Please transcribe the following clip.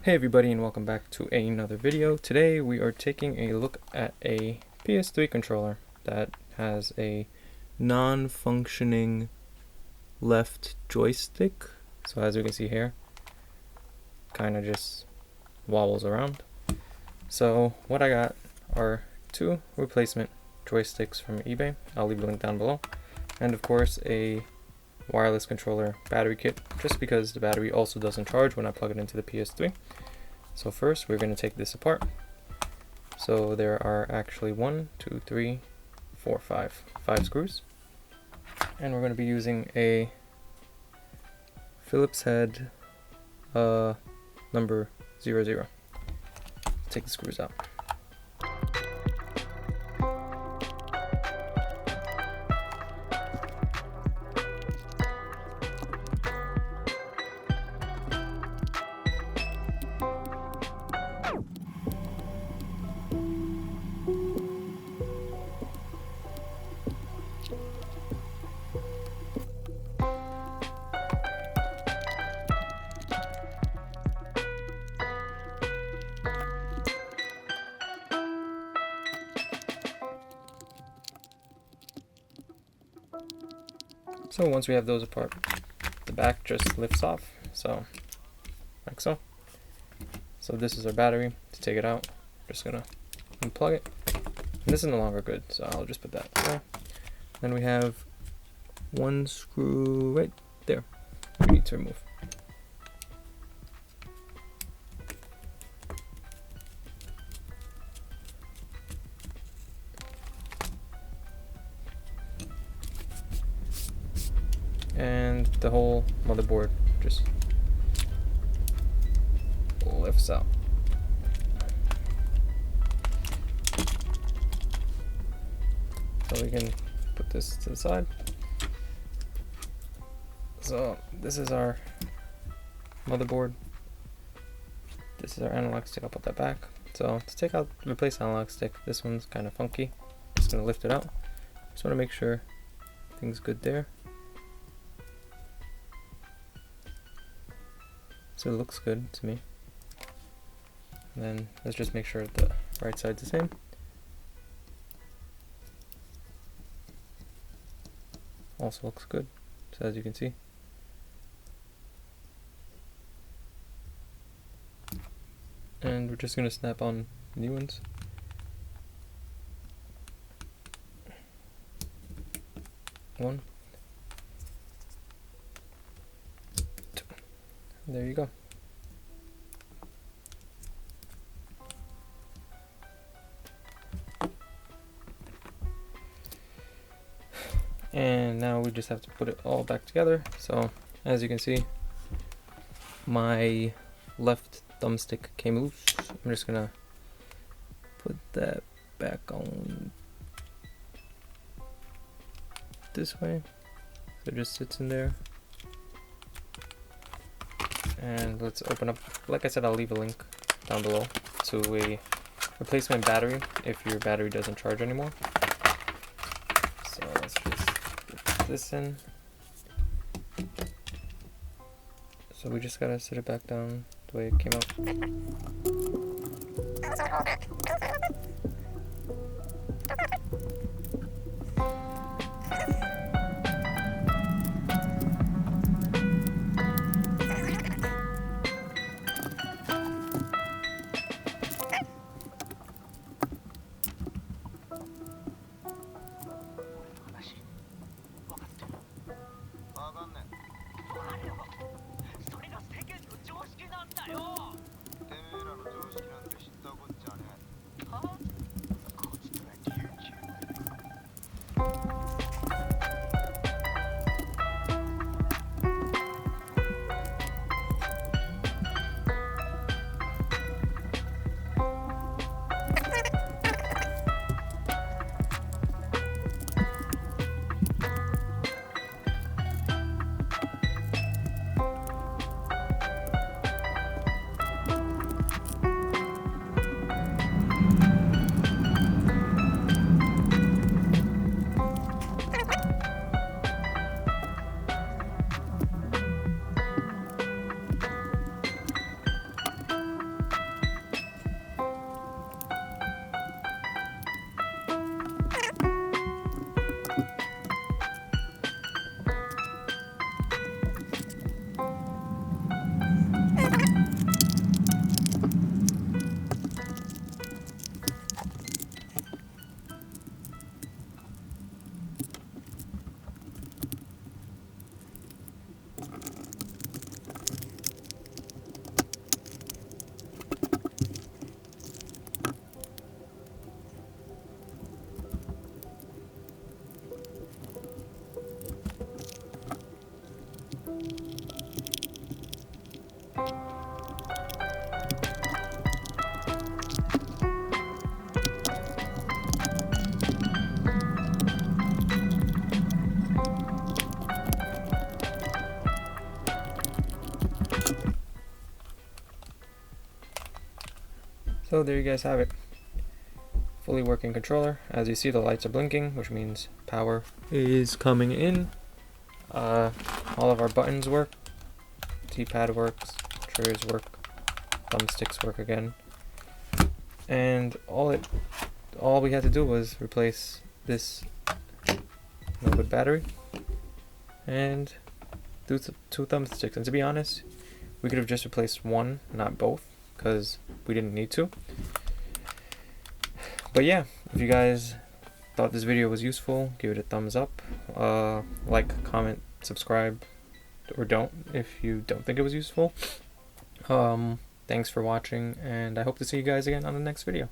Hey everybody, and welcome back to another video. Today we are taking a look at a PS3 controller that has a non-functioning left joystick. So as you can see here, kind of just wobbles around. So what I got are two replacement joysticks from eBay. I'll leave a link down below. And of course a wireless controller battery kit, just because the battery also doesn't charge when I plug it into the PS3. So first we're going to take this apart. So there are actually 5 screws, and we're going to be using a Phillips head number 00. Take the screws out. So once we have those apart, the back just lifts off, so like so. So this is our battery. To take it out, just gonna unplug it. And this is no longer good, so I'll just put that away. Then we have one screw right there we need to remove. And the whole motherboard just lifts out. So we can put this to the side. So this is our motherboard. This is our analog stick. I'll put that back. So to take out, replace the analog stick, this one's kind of funky. Just gonna lift it out. Just want to make sure everything's good there. So it looks good to me. And then let's just make sure the right side's the same. Also looks good, so as you can see. And we're just going to snap on new ones. One. There you go. And now we just have to put it all back together. So as you can see, my left thumbstick came loose. I'm just gonna put that back on this way, so it just sits in there. And let's open up, like I said, I'll leave a link down below to a replacement battery if your battery doesn't charge anymore. So let's just put this in. So we just gotta sit it back down the way it came out. So there you guys have it. Fully working controller. As you see, the lights are blinking, which means power is coming in. All of our buttons work. D-pad works. Triggers work. Thumbsticks work again. And all we had to do was replace this no good battery and do two thumbsticks. And to be honest, we could have just replaced one, not both, because we didn't need to. But yeah, if you guys thought this video was useful, give it a thumbs up, like, comment, subscribe, or don't if you don't think it was useful. Thanks for watching, and I hope to see you guys again on the next video.